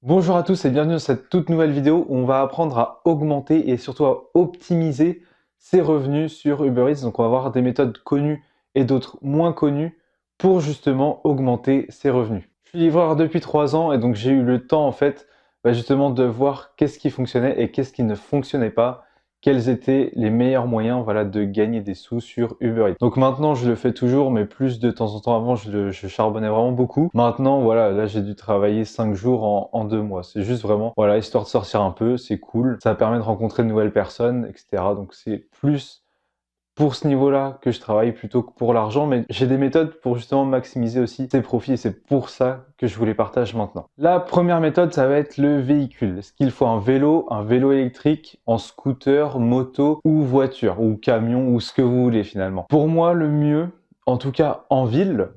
Bonjour à tous et bienvenue dans cette toute nouvelle vidéo où on va apprendre à augmenter et surtout à optimiser ses revenus sur Uber Eats. Donc on va voir des méthodes connues et d'autres moins connues pour justement augmenter ses revenus. Je suis livreur depuis 3 ans et donc j'ai eu le temps en fait justement de voir qu'est-ce qui fonctionnait et qu'est-ce qui ne fonctionnait pas, quels étaient les meilleurs moyens voilà, de gagner des sous sur Uber Eats. Donc maintenant, je le fais toujours, mais plus de temps en temps. Avant, je charbonnais vraiment beaucoup. Maintenant, voilà, là, j'ai dû travailler 5 jours en 2 mois. C'est juste vraiment, voilà, histoire de sortir un peu, c'est cool. Ça permet de rencontrer de nouvelles personnes, etc. Donc c'est plus pour ce niveau-là que je travaille plutôt que pour l'argent, mais j'ai des méthodes pour justement maximiser aussi ses profits et c'est pour ça que je vous les partage maintenant. La première méthode, ça va être le véhicule. Est-ce qu'il faut un vélo électrique, en scooter, moto ou voiture ou camion ou ce que vous voulez finalement? Pour moi, le mieux, en tout cas en ville,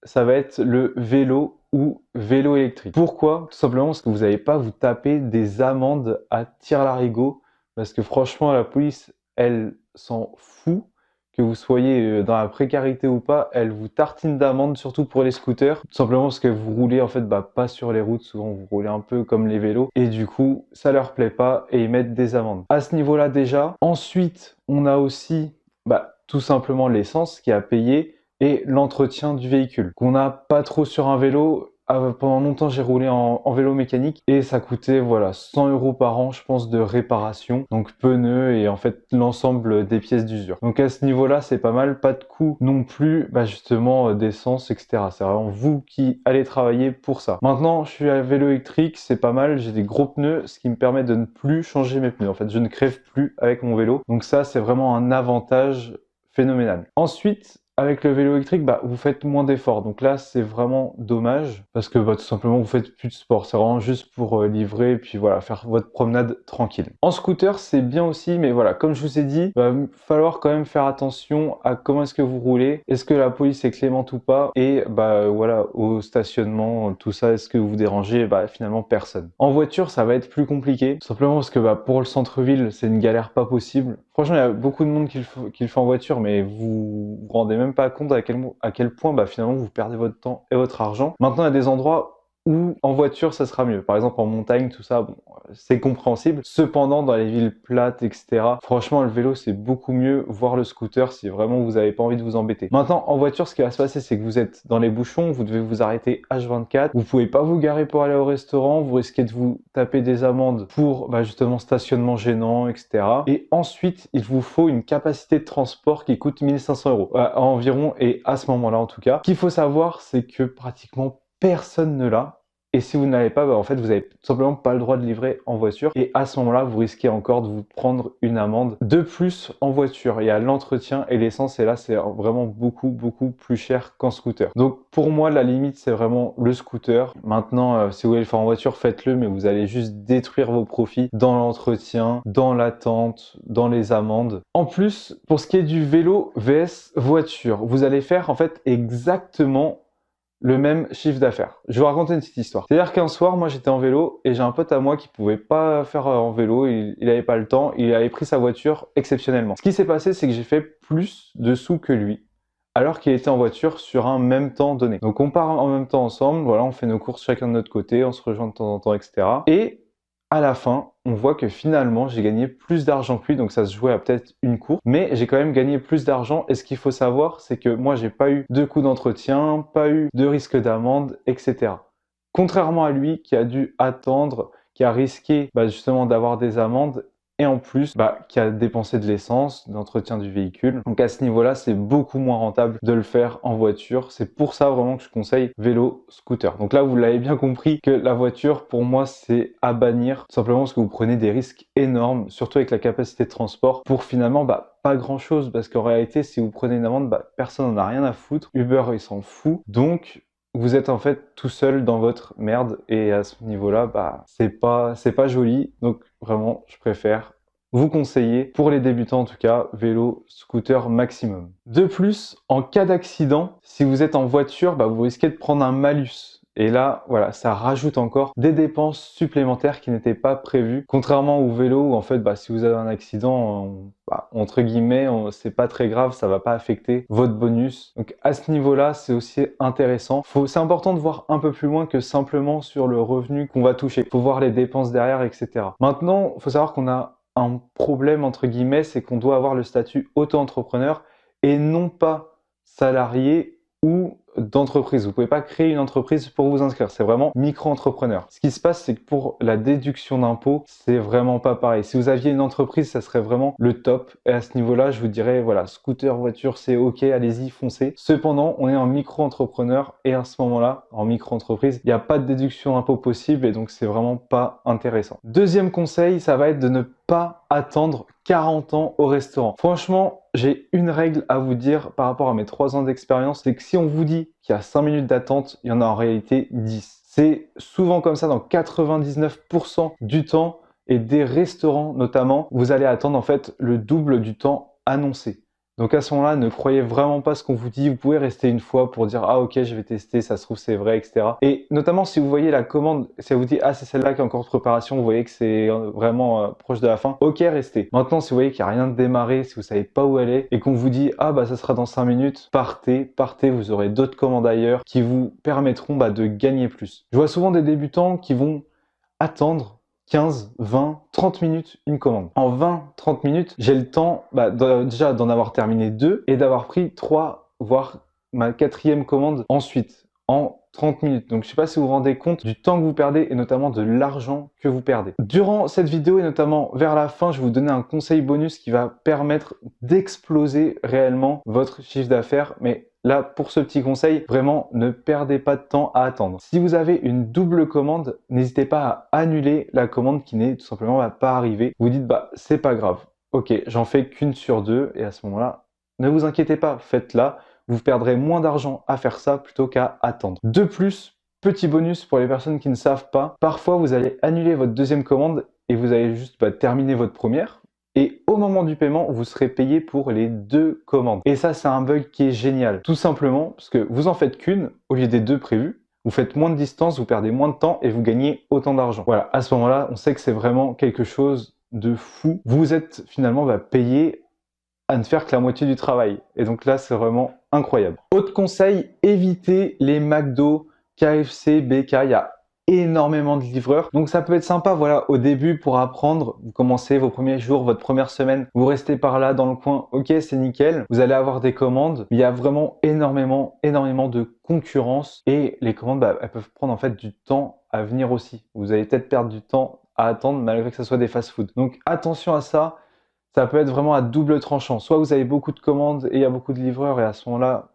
ça va être le vélo ou vélo électrique. Pourquoi? Tout simplement parce que vous n'allez pas vous taper des amendes à tire-larigot parce que franchement, la police, elle s'en fout que vous soyez dans la précarité ou pas, elle vous tartine d'amendes, surtout pour les scooters, tout simplement parce que vous roulez en fait pas sur les routes, souvent vous roulez un peu comme les vélos, et du coup ça leur plaît pas et ils mettent des amendes. À ce niveau-là déjà. Ensuite, on a aussi tout simplement l'essence qui a payé et l'entretien du véhicule, qu'on n'a pas trop sur un vélo. Pendant longtemps, j'ai roulé en vélo mécanique et ça coûtait voilà 100 € par an, je pense, de réparation. Donc pneus et en fait l'ensemble des pièces d'usure. Donc à ce niveau-là, c'est pas mal. Pas de coût non plus, justement, d'essence, etc. C'est vraiment vous qui allez travailler pour ça. Maintenant, je suis à vélo électrique, c'est pas mal. J'ai des gros pneus, ce qui me permet de ne plus changer mes pneus. En fait, je ne crève plus avec mon vélo. Donc ça, c'est vraiment un avantage phénoménal. Ensuite, avec le vélo électrique, vous faites moins d'efforts. Donc là, c'est vraiment dommage parce que tout simplement, vous faites plus de sport. C'est vraiment juste pour livrer et puis voilà, faire votre promenade tranquille. En scooter, c'est bien aussi, mais voilà, comme je vous ai dit, il va falloir quand même faire attention à comment est-ce que vous roulez. Est-ce que la police est clémente ou pas? Et voilà, au stationnement, tout ça, est-ce que vous dérangez? Finalement, personne. En voiture, ça va être plus compliqué. Tout simplement parce que pour le centre-ville, c'est une galère pas possible. Franchement, il y a beaucoup de monde qui le fait en voiture, mais vous vous rendez même pas compte à quel point finalement vous perdez votre temps et votre argent. Maintenant, il y a des endroits où en voiture ça sera mieux. Par exemple en montagne, tout ça, bon, c'est compréhensible. Cependant, dans les villes plates, etc., franchement, le vélo c'est beaucoup mieux, voire le scooter si vraiment vous n'avez pas envie de vous embêter. Maintenant, en voiture, ce qui va se passer, c'est que vous êtes dans les bouchons, vous devez vous arrêter H24, vous pouvez pas vous garer pour aller au restaurant, vous risquez de vous taper des amendes pour justement stationnement gênant, etc. Et ensuite, il vous faut une capacité de transport qui coûte 1500 € environ, et à ce moment-là en tout cas. Ce qu'il faut savoir, c'est que pratiquement personne ne l'a. Et si vous ne l'avez pas, en fait, vous n'avez tout simplement pas le droit de livrer en voiture. Et à ce moment-là, vous risquez encore de vous prendre une amende de plus en voiture. Il y a l'entretien et l'essence, et là, c'est vraiment beaucoup, beaucoup plus cher qu'en scooter. Donc, pour moi, la limite, c'est vraiment le scooter. Maintenant, si vous voulez le faire en voiture, faites-le, mais vous allez juste détruire vos profits dans l'entretien, dans l'attente, dans les amendes. En plus, pour ce qui est du vélo vs voiture, vous allez faire en fait exactement le même chiffre d'affaires. Je vais vous raconter une petite histoire. C'est-à-dire qu'un soir, moi j'étais en vélo et j'ai un pote à moi qui pouvait pas faire en vélo, il avait pas le temps, il avait pris sa voiture exceptionnellement. Ce qui s'est passé, c'est que j'ai fait plus de sous que lui, alors qu'il était en voiture sur un même temps donné. Donc on part en même temps ensemble, voilà, on fait nos courses chacun de notre côté, on se rejoint de temps en temps, etc. Et à la fin, on voit que finalement, j'ai gagné plus d'argent que lui, donc ça se jouait à peut-être une course, mais j'ai quand même gagné plus d'argent. Et ce qu'il faut savoir, c'est que moi, j'ai pas eu de coûts d'entretien, pas eu de risque d'amende, etc. Contrairement à lui, qui a dû attendre, qui a risqué justement d'avoir des amendes, et en plus, qui a dépensé de l'essence, d'entretien du véhicule. Donc à ce niveau-là, c'est beaucoup moins rentable de le faire en voiture. C'est pour ça vraiment que je conseille vélo, scooter. Donc là, vous l'avez bien compris que la voiture, pour moi, c'est à bannir, tout simplement parce que vous prenez des risques énormes, surtout avec la capacité de transport, pour finalement pas grand-chose, parce qu'en réalité, si vous prenez une amende, personne n'en a rien à foutre. Uber, il s'en fout. Donc, vous êtes en fait tout seul dans votre merde, et à ce niveau-là, c'est pas joli. Donc vraiment, je préfère vous conseiller, pour les débutants en tout cas, vélo, scooter maximum. De plus, en cas d'accident, si vous êtes en voiture, vous risquez de prendre un malus. Et là, voilà, ça rajoute encore des dépenses supplémentaires qui n'étaient pas prévues. Contrairement au vélo où en fait, si vous avez un accident, entre guillemets, c'est pas très grave, ça va pas affecter votre bonus. Donc à ce niveau-là, c'est aussi intéressant. C'est important de voir un peu plus loin que simplement sur le revenu qu'on va toucher. Il faut voir les dépenses derrière, etc. Maintenant, il faut savoir qu'on a un problème, entre guillemets, c'est qu'on doit avoir le statut auto-entrepreneur et non pas salarié ou d'entreprise. Vous ne pouvez pas créer une entreprise pour vous inscrire. C'est vraiment micro-entrepreneur. Ce qui se passe, c'est que pour la déduction d'impôt, c'est vraiment pas pareil. Si vous aviez une entreprise, ça serait vraiment le top. Et à ce niveau-là, je vous dirais, voilà, scooter, voiture, c'est OK, allez-y, foncez. Cependant, on est en micro-entrepreneur et à ce moment-là, en micro-entreprise, il n'y a pas de déduction d'impôt possible et donc c'est vraiment pas intéressant. Deuxième conseil, ça va être de ne pas attendre 40 ans au restaurant. Franchement, j'ai une règle à vous dire par rapport à mes 3 ans d'expérience, c'est que si on vous dit qu'il y a 5 minutes d'attente, il y en a en réalité 10. C'est souvent comme ça dans 99% du temps et des restaurants notamment, vous allez attendre en fait le double du temps annoncé. Donc à ce moment-là, ne croyez vraiment pas ce qu'on vous dit. Vous pouvez rester une fois pour dire « Ah ok, je vais tester, ça se trouve c'est vrai, etc. » Et notamment si vous voyez la commande, si elle vous dit « Ah c'est celle-là qui est encore en préparation », vous voyez que c'est vraiment proche de la fin, ok, restez. Maintenant, si vous voyez qu'il n'y a rien de démarré, si vous savez pas où elle est et qu'on vous dit « Ah ça sera dans 5 minutes », partez, vous aurez d'autres commandes ailleurs qui vous permettront de gagner plus. Je vois souvent des débutants qui vont attendre 15, 20, 30 minutes une commande. En 20, 30 minutes, j'ai le temps déjà d'en avoir terminé 2 et d'avoir pris 3, voire ma 4e commande ensuite, en 30 minutes. Donc je ne sais pas si vous vous rendez compte du temps que vous perdez et notamment de l'argent que vous perdez. Durant cette vidéo et notamment vers la fin, je vais vous donner un conseil bonus qui va permettre d'exploser réellement votre chiffre d'affaires. Mais là, pour ce petit conseil, vraiment, ne perdez pas de temps à attendre. Si vous avez une double commande, n'hésitez pas à annuler la commande qui n'est tout simplement pas arrivée. Vous dites, c'est pas grave. Ok, j'en fais qu'une sur 2 et à ce moment-là, ne vous inquiétez pas, faites-la. Vous perdrez moins d'argent à faire ça plutôt qu'à attendre. De plus, petit bonus pour les personnes qui ne savent pas, parfois vous allez annuler votre 2e commande et vous allez juste terminer votre première. Et au moment du paiement, vous serez payé pour les 2 commandes. Et ça, c'est un bug qui est génial. Tout simplement parce que vous en faites qu'une au lieu des 2 prévues. Vous faites moins de distance, vous perdez moins de temps et vous gagnez autant d'argent. Voilà, à ce moment-là, on sait que c'est vraiment quelque chose de fou. Vous êtes finalement payé à ne faire que la moitié du travail. Et donc là, c'est vraiment incroyable. Autre conseil, évitez les McDo, KFC, BK. Il y a énormément de livreurs. Donc ça peut être sympa, voilà, au début pour apprendre. Vous commencez vos premiers jours, votre première semaine, vous restez par là dans le coin. Ok, c'est nickel. Vous allez avoir des commandes. Il y a vraiment énormément de concurrence et les commandes, elles peuvent prendre en fait du temps à venir aussi. Vous allez peut-être perdre du temps à attendre malgré que ce soit des fast-food. Donc attention à ça. Ça peut être vraiment à double tranchant. Soit vous avez beaucoup de commandes et il y a beaucoup de livreurs et à ce moment-là,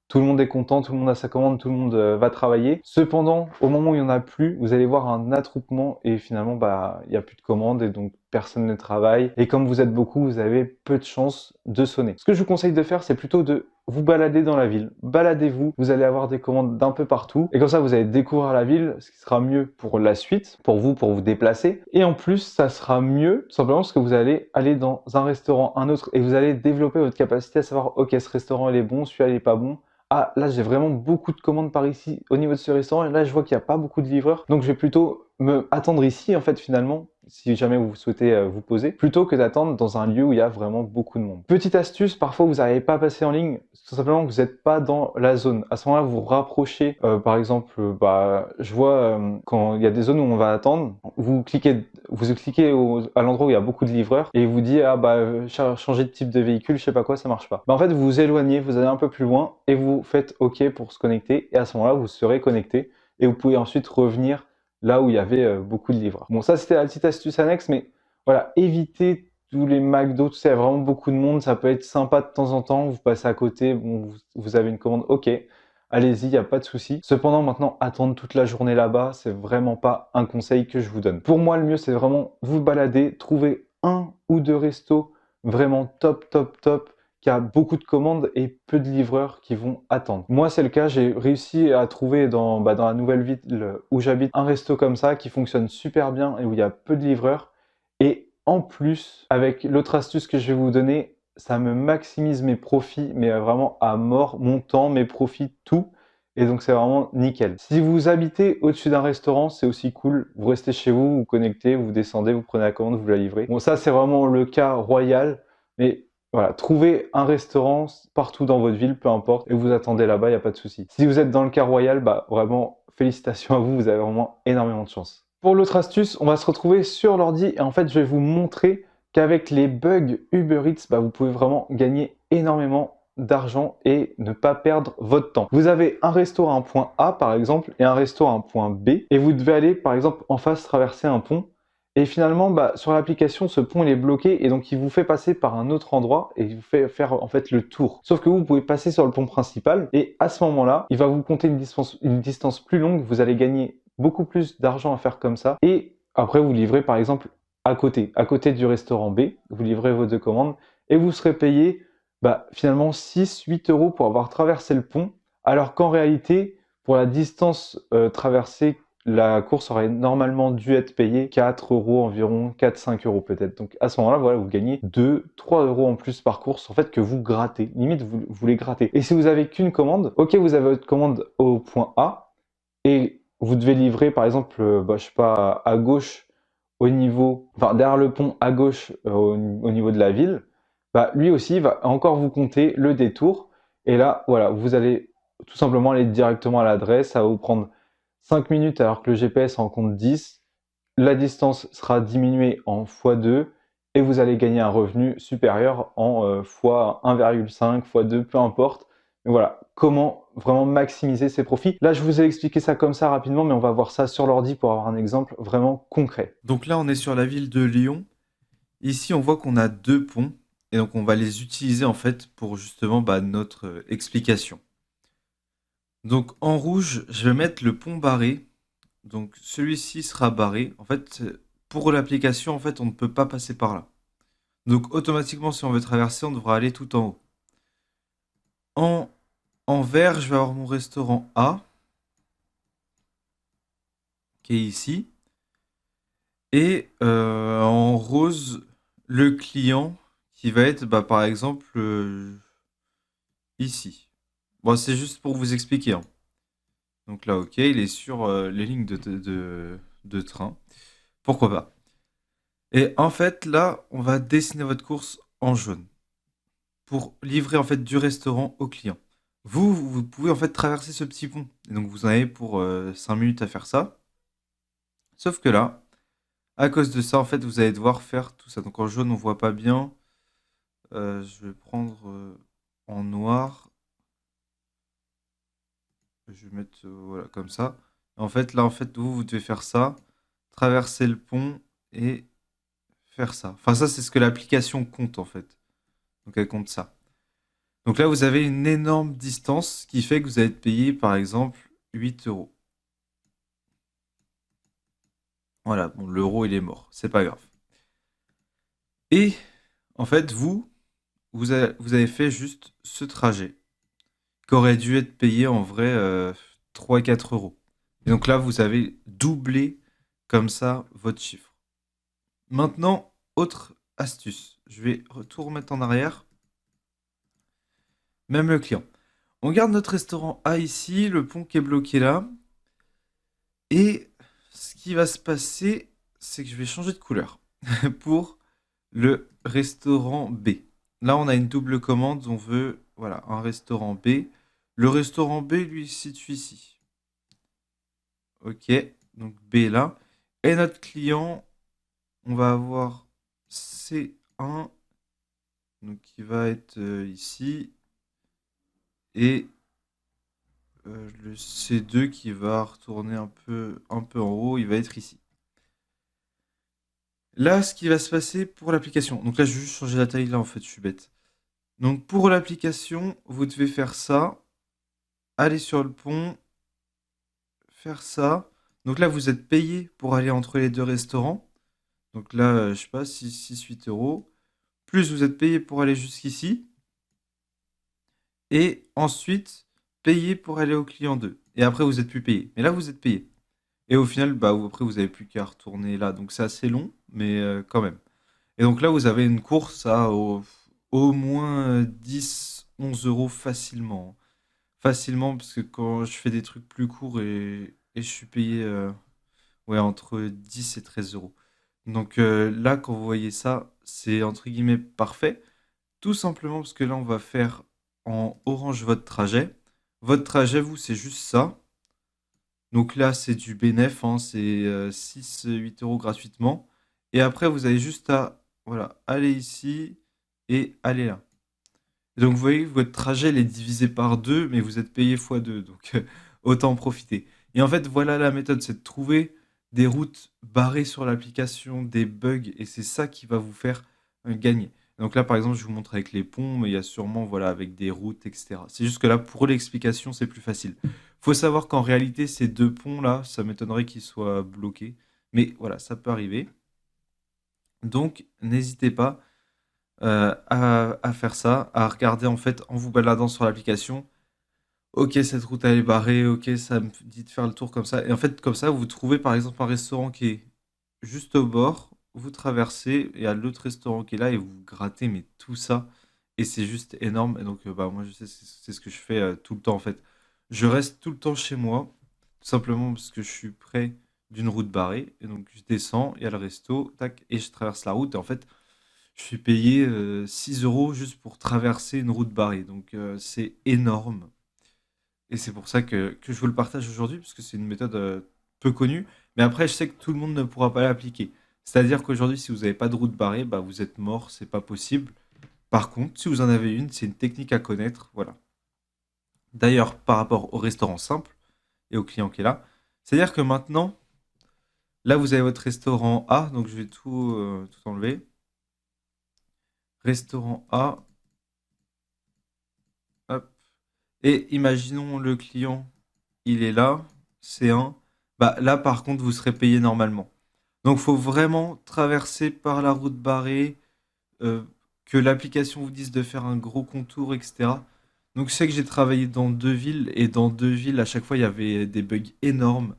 tout le monde est content, tout le monde a sa commande, tout le monde va travailler. Cependant, au moment où il n'y en a plus, vous allez voir un attroupement et finalement, il n'y a plus de commandes et donc personne ne travaille. Et comme vous êtes beaucoup, vous avez peu de chances de sonner. Ce que je vous conseille de faire, c'est plutôt de vous balader dans la ville. Baladez-vous, vous allez avoir des commandes d'un peu partout. Et comme ça, vous allez découvrir la ville, ce qui sera mieux pour la suite, pour vous déplacer. Et en plus, ça sera mieux, tout simplement parce que vous allez aller dans un restaurant, un autre, et vous allez développer votre capacité à savoir, ok, ce restaurant, il est bon, celui-là, il est pas bon. Ah, là, j'ai vraiment beaucoup de commandes par ici au niveau de ce restaurant. Et là, je vois qu'il n'y a pas beaucoup de livreurs. Donc, je vais plutôt me attendre ici, en fait, finalement, si jamais vous souhaitez vous poser, plutôt que d'attendre dans un lieu où il y a vraiment beaucoup de monde. Petite astuce, parfois, vous n'arrivez pas à passer en ligne, tout simplement que vous n'êtes pas dans la zone. À ce moment-là, vous vous rapprochez. Par exemple, je vois quand il y a des zones où on va attendre, vous cliquez à l'endroit où il y a beaucoup de livreurs et vous dit changer de type de véhicule, je sais pas quoi, ça marche pas. En fait, vous vous éloignez, vous allez un peu plus loin et vous faites OK pour se connecter et à ce moment-là, vous serez connecté et vous pouvez ensuite revenir là où il y avait beaucoup de livreurs. Bon, ça c'était la petite astuce annexe, mais voilà, évitez tous les McDo, tout ça, il y a vraiment beaucoup de monde, ça peut être sympa de temps en temps, vous passez à côté, bon, vous avez une commande, ok, allez-y, il n'y a pas de souci. Cependant, maintenant, attendre toute la journée là-bas, c'est vraiment pas un conseil que je vous donne. Pour moi, le mieux, c'est vraiment vous balader, trouver 1 ou 2 restos vraiment top, qui a beaucoup de commandes et peu de livreurs qui vont attendre. Moi, c'est le cas, j'ai réussi à trouver dans la nouvelle ville où j'habite un resto comme ça qui fonctionne super bien et où il y a peu de livreurs. Et en plus, avec l'autre astuce que je vais vous donner, ça me maximise mes profits, mais vraiment à mort, mon temps, mes profits, tout. Et donc c'est vraiment nickel. Si vous habitez au-dessus d'un restaurant, c'est aussi cool. Vous restez chez vous, vous connectez, vous descendez, vous prenez la commande, vous la livrez. Bon, ça c'est vraiment le cas royal, mais voilà, trouvez un restaurant partout dans votre ville, peu importe, et vous attendez là-bas, il n'y a pas de souci. Si vous êtes dans le cas royal, bah vraiment, félicitations à vous, vous avez vraiment énormément de chance. Pour l'autre astuce, on va se retrouver sur l'ordi et en fait, je vais vous montrer qu'avec les bugs Uber Eats, bah, vous pouvez vraiment gagner énormément d'argent et ne pas perdre votre temps. Vous avez un resto à un point A par exemple et un resto à un point B et vous devez aller par exemple en face traverser un pont et finalement bah, sur l'application ce pont il est bloqué et donc il vous fait passer par un autre endroit et il vous fait faire en fait le tour. Sauf que vous pouvez passer sur le pont principal et à ce moment-là il va vous compter une distance plus longue, vous allez gagner beaucoup plus d'argent à faire comme ça et après vous livrez par exemple à côté du restaurant B, vous livrez vos deux commandes et vous serez payé bah, finalement 6-8 euros pour avoir traversé le pont, alors qu'en réalité, pour la distance traversée, la course aurait normalement dû être payée 4 euros environ, 4-5 euros peut-être. Donc à ce moment-là, voilà, vous gagnez 2-3 euros en plus par course, en fait, que vous grattez. Limite, vous les grattez. Et si vous avez qu'une commande, ok, vous avez votre commande au point A, et vous devez livrer, par exemple, bah, je sais pas, à gauche, au niveau, enfin derrière le pont à gauche, au niveau de la ville, bah, lui aussi va encore vous compter le détour. Et là, voilà, vous allez tout simplement aller directement à l'adresse. Ça va vous prendre 5 minutes alors que le GPS en compte 10. La distance sera diminuée en x2 et vous allez gagner un revenu supérieur en fois 1,5, fois 2, peu importe. Mais voilà, comment vraiment maximiser ses profits. Là, je vous ai expliqué ça comme ça rapidement, mais on va voir ça sur l'ordi pour avoir un exemple vraiment concret. Donc là, on est sur la ville de Lyon. Ici, on voit qu'on a deux ponts et donc on va les utiliser en fait pour justement notre explication. Donc en rouge, je vais mettre le pont barré. Donc celui-ci sera barré. En fait, pour l'application, en fait, on ne peut pas passer par là. Donc automatiquement, si on veut traverser, on devra aller tout en haut. En, en vert, je vais avoir mon restaurant A qui est ici. Et en rose, le client qui va être, par exemple, ici. Bon, c'est juste pour vous expliquer, hein. Donc là, ok, il est sur les lignes de train. Pourquoi pas? Et en fait, là, on va dessiner votre course en jaune pour livrer en fait du restaurant au client. Vous pouvez en fait traverser ce petit pont. Et donc vous en avez pour 5 minutes à faire ça. Sauf que là, à cause de ça, en fait, vous allez devoir faire tout ça. Donc en jaune, on voit pas bien. Je vais prendre en noir. Je vais mettre voilà comme ça. En fait, là, en fait, vous devez faire ça, traverser le pont et faire ça. Enfin, ça, c'est ce que l'application compte en fait. Donc elle compte ça. Donc là, vous avez une énorme distance qui fait que vous allez être payé, par exemple, 8 euros. Voilà, bon, l'euro, il est mort. C'est pas grave. Et en fait, vous avez fait juste ce trajet qui aurait dû être payé en vrai 3-4 euros. Et donc là, vous avez doublé comme ça votre chiffre. Maintenant, autre astuce. Je vais tout remettre en arrière. Même le client. On garde notre restaurant A ici, le pont qui est bloqué là. Et ce qui va se passer, c'est que je vais changer de couleur pour le restaurant B. Là, on a une double commande. On veut voilà, un restaurant B. Le restaurant B, lui, se situe ici. Ok, donc B là. Et notre client, on va avoir C1, donc qui va être ici. Et le C2 qui va retourner un peu en haut, il va être ici. Là, ce qui va se passer pour l'application. Donc là, je vais juste changer la taille là, en fait, je suis bête. Donc pour l'application, vous devez faire ça, aller sur le pont, faire ça. Donc là, vous êtes payé pour aller entre les deux restaurants. Donc là, je sais pas, 6-8 euros. Plus vous êtes payé pour aller jusqu'ici. Et ensuite, payé pour aller au client 2. Et après, vous êtes plus payé. Mais là, vous êtes payé. Et au final, après, vous avez plus qu'à retourner là. Donc c'est assez long, mais quand même. Et donc là, vous avez une course à au moins 10-11 euros facilement. facilement parce que quand je fais des trucs plus courts et je suis payé ouais, entre 10 et 13 euros. Donc là, quand vous voyez ça, c'est entre guillemets parfait. Tout simplement parce que là, on va faire en orange votre trajet. Votre trajet, vous, c'est juste ça. Donc là, c'est du bénéf, hein, c'est 6-8 euros gratuitement. Et après, vous avez juste à voilà, aller ici et aller là. Et donc, vous voyez, votre trajet il est divisé par 2, mais vous êtes payé fois 2. Donc, autant en profiter. Et en fait, voilà la méthode, c'est de trouver des routes barrées sur l'application, des bugs, et c'est ça qui va vous faire gagner. Donc là, par exemple, je vous montre avec les ponts, mais il y a sûrement, voilà, avec des routes, etc. C'est juste que là, pour l'explication, c'est plus facile. Faut savoir qu'en réalité, ces deux ponts-là, ça m'étonnerait qu'ils soient bloqués. Mais voilà, ça peut arriver. Donc, n'hésitez pas à faire ça, à regarder en fait en vous baladant sur l'application. Ok, cette route elle est barrée, ok, ça me dit de faire le tour comme ça. Et en fait, comme ça, vous trouvez par exemple un restaurant qui est juste au bord, vous traversez, et il y a l'autre restaurant qui est là, et vous grattez, mais tout ça, et c'est juste énorme. Et donc, bah, moi, je sais, c'est ce que je fais tout le temps en fait. Je reste tout le temps chez moi, tout simplement parce que je suis près d'une route barrée, et donc je descends, il y a le resto, tac, et je traverse la route, et en fait, je suis payé 6 euros juste pour traverser une route barrée. Donc, c'est énorme. Et c'est pour ça que je vous le partage aujourd'hui, parce que c'est une méthode peu connue. Mais après, je sais que tout le monde ne pourra pas l'appliquer. C'est-à-dire qu'aujourd'hui, si vous n'avez pas de route barrée, bah, vous êtes mort, c'est pas possible. Par contre, si vous en avez une, c'est une technique à connaître. Voilà. D'ailleurs, par rapport au restaurant simple et au client qui est là, c'est-à-dire que maintenant, là, vous avez votre restaurant A, donc je vais tout enlever. Restaurant A, hop. Et imaginons le client, il est là, C1. Bah, là, par contre, vous serez payé normalement. Donc, il faut vraiment traverser par la route barrée, euh, que l'application vous dise de faire un gros contour, etc. Donc, je sais que j'ai travaillé dans deux villes, et dans deux villes, à chaque fois, il y avait des bugs énormes.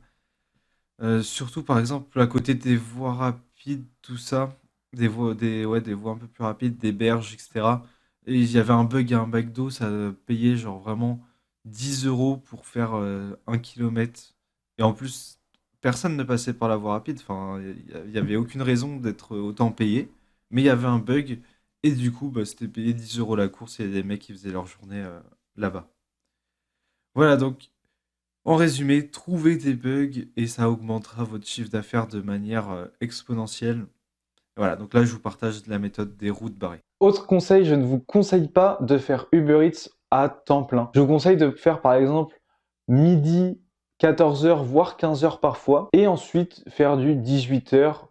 Surtout, par exemple, à côté des voies rapides, tout ça, ouais, des voies un peu plus rapides, des berges, etc. Et il y avait un bug à un bac d'eau, ça payait genre vraiment 10 euros pour faire 1 kilomètre. Et en plus, personne ne passait par la voie rapide, enfin, il n'y avait aucune raison d'être autant payé. Mais il y avait un bug, et du coup, bah, c'était payé 10 euros la course, et il y a des mecs qui faisaient leur journée là-bas. Voilà, donc en résumé, trouvez des bugs et ça augmentera votre chiffre d'affaires de manière exponentielle. Voilà, donc là, je vous partage la méthode des routes barrées. Autre conseil, je ne vous conseille pas de faire Uber Eats à temps plein. Je vous conseille de faire par exemple midi, 14 heures, voire 15 heures parfois, et ensuite faire du 18 heures.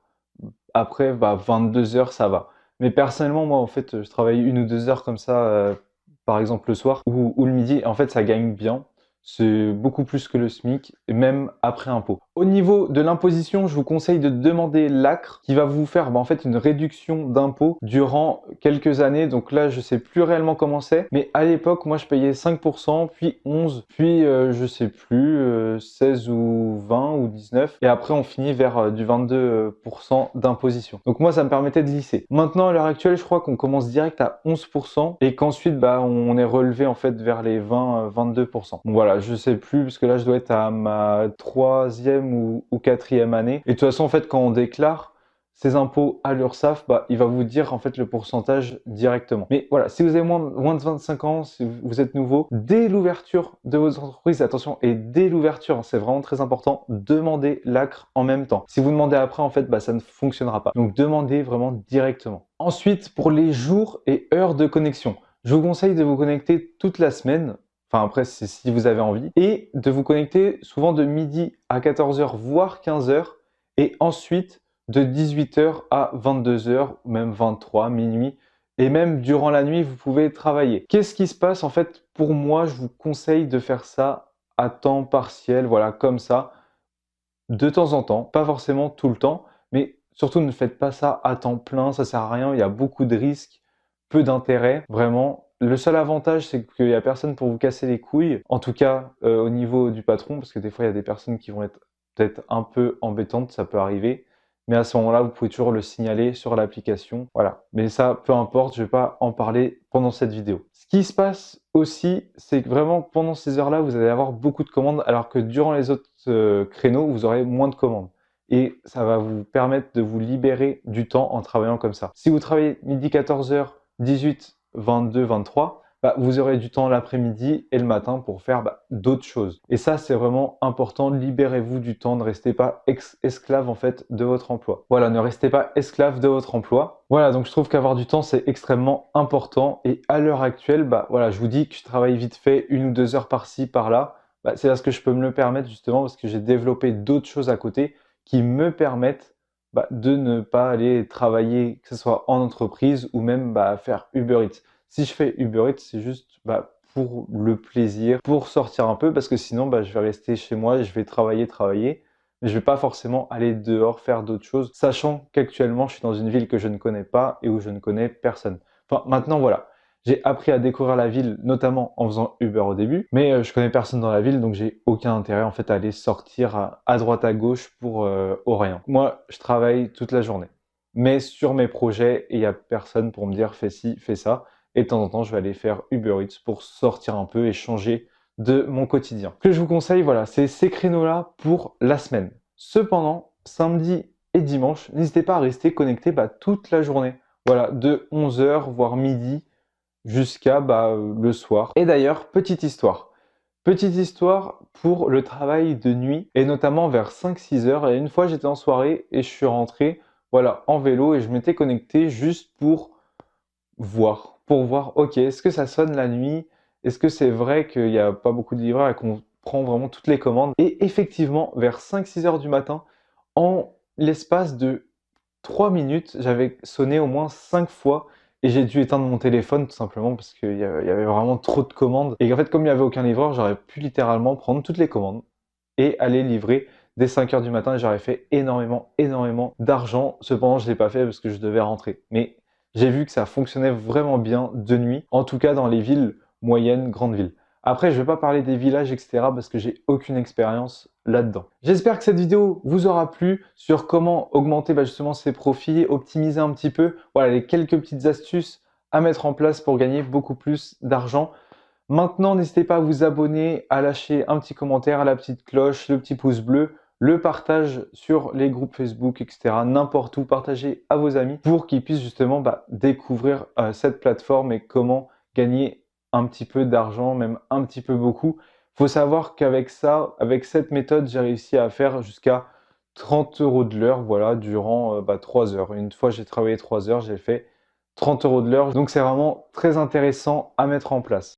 Après, bah, 22 heures, ça va. Mais personnellement, moi, en fait, je travaille 1 ou 2 heures comme ça, par exemple le soir ou le midi. En fait, ça gagne bien. C'est beaucoup plus que le SMIC, et même après impôt. Au niveau de l'imposition, je vous conseille de demander l'ACRE qui va vous faire en fait une réduction d'impôt durant quelques années. Donc là, je sais plus réellement comment c'est, mais à l'époque, moi, je payais 5%, puis 11, puis je sais plus, 16 ou 20 ou 19, et après, on finit vers du 22% d'imposition. Donc moi, ça me permettait de lisser. Maintenant, à l'heure actuelle, je crois qu'on commence direct à 11%, et qu'ensuite, bah, on est relevé en fait vers les 20-22%. Donc voilà, je sais plus, parce que là, je dois être à ma troisième ou quatrième année. Et de toute façon, en fait, quand on déclare ses impôts à l'URSSAF, bah, il va vous dire en fait le pourcentage directement. Mais voilà, si vous avez moins de 25 ans, si vous êtes nouveau, dès l'ouverture de votre entreprise, attention, et dès l'ouverture, c'est vraiment très important, demandez l'ACRE en même temps. Si vous demandez après, en fait, bah, ça ne fonctionnera pas. Donc demandez vraiment directement. Ensuite, pour les jours et heures de connexion, je vous conseille de vous connecter toute la semaine. Enfin, après, c'est si vous avez envie. Et de vous connecter souvent de midi à 14 heures, voire 15 heures. Et ensuite, de 18 heures à 22 heures, même 23, minuit. Et même durant la nuit, vous pouvez travailler. Qu'est-ce qui se passe? En fait, pour moi, je vous conseille de faire ça à temps partiel, voilà, comme ça, de temps en temps. Pas forcément tout le temps, mais surtout ne faites pas ça à temps plein, ça sert à rien. Il y a beaucoup de risques, peu d'intérêt, vraiment. Le seul avantage, c'est qu'il n'y a personne pour vous casser les couilles, en tout cas au niveau du patron, parce que des fois, il y a des personnes qui vont être peut-être un peu embêtantes, ça peut arriver. Mais à ce moment-là, vous pouvez toujours le signaler sur l'application. Voilà. Mais ça, peu importe, je ne vais pas en parler pendant cette vidéo. Ce qui se passe aussi, c'est que vraiment pendant ces heures-là, vous allez avoir beaucoup de commandes, alors que durant les autres créneaux, vous aurez moins de commandes. Et ça va vous permettre de vous libérer du temps en travaillant comme ça. Si vous travaillez midi 14h, 18, 22, 23, vous aurez du temps l'après-midi et le matin pour faire d'autres choses. Et ça, c'est vraiment important. Libérez-vous du temps. Ne restez pas esclave en fait de votre emploi. Voilà, ne restez pas esclave de votre emploi. Voilà, donc je trouve qu'avoir du temps, c'est extrêmement important. Et à l'heure actuelle, voilà, je vous dis que je travaille vite fait 1 ou 2 heures par-ci, par-là. C'est parce que je peux me le permettre justement parce que j'ai développé d'autres choses à côté qui me permettent de ne pas aller travailler, que ce soit en entreprise ou même faire Uber Eats. Si je fais Uber Eats, c'est juste pour le plaisir, pour sortir un peu, parce que sinon je vais rester chez moi et je vais travailler, mais je vais pas forcément aller dehors faire d'autres choses, sachant qu'actuellement je suis dans une ville que je ne connais pas et où je ne connais personne. Enfin, maintenant voilà, j'ai appris à découvrir la ville, notamment en faisant Uber au début, mais je connais personne dans la ville, donc j'ai aucun intérêt en fait à aller sortir à droite à gauche pour au rien. Moi, je travaille toute la journée, mais sur mes projets, il n'y a personne pour me dire fais ci, fais ça. Et de temps en temps, je vais aller faire Uber Eats pour sortir un peu et changer de mon quotidien. Ce que je vous conseille, voilà, c'est ces créneaux-là pour la semaine. Cependant, samedi et dimanche, n'hésitez pas à rester connecté toute la journée. Voilà, de 11h voire midi jusqu'à le soir. Et d'ailleurs, petite histoire. Petite histoire pour le travail de nuit et notamment vers 5-6 heures. Et une fois, j'étais en soirée et je suis rentré voilà, en vélo et je m'étais connecté juste pour voir, ok, est-ce que ça sonne la nuit? Est-ce que c'est vrai qu'il n'y a pas beaucoup de livreurs et qu'on prend vraiment toutes les commandes? Et effectivement, vers 5-6 heures du matin, en l'espace de 3 minutes, j'avais sonné au moins 5 fois et j'ai dû éteindre mon téléphone tout simplement parce qu'il y avait vraiment trop de commandes. Et en fait, comme il n'y avait aucun livreur, j'aurais pu littéralement prendre toutes les commandes et aller livrer dès 5 heures du matin. J'aurais fait énormément d'argent. Cependant, je ne l'ai pas fait parce que je devais rentrer. Mais j'ai vu que ça fonctionnait vraiment bien de nuit, en tout cas dans les villes moyennes, grandes villes. Après, je ne vais pas parler des villages, etc. parce que j'ai aucune expérience là-dedans. J'espère que cette vidéo vous aura plu sur comment augmenter justement ses profits, optimiser un petit peu, voilà les quelques petites astuces à mettre en place pour gagner beaucoup plus d'argent. Maintenant, n'hésitez pas à vous abonner, à lâcher un petit commentaire, à la petite cloche, le petit pouce bleu, le partage sur les groupes Facebook, etc. N'importe où, partagez à vos amis pour qu'ils puissent justement découvrir cette plateforme et comment gagner un petit peu d'argent, même un petit peu beaucoup. Il faut savoir qu'avec ça, avec cette méthode, j'ai réussi à faire jusqu'à 30 € de l'heure, voilà, durant 3 heures. Une fois j'ai travaillé 3 heures, j'ai fait 30 € de l'heure. Donc c'est vraiment très intéressant à mettre en place.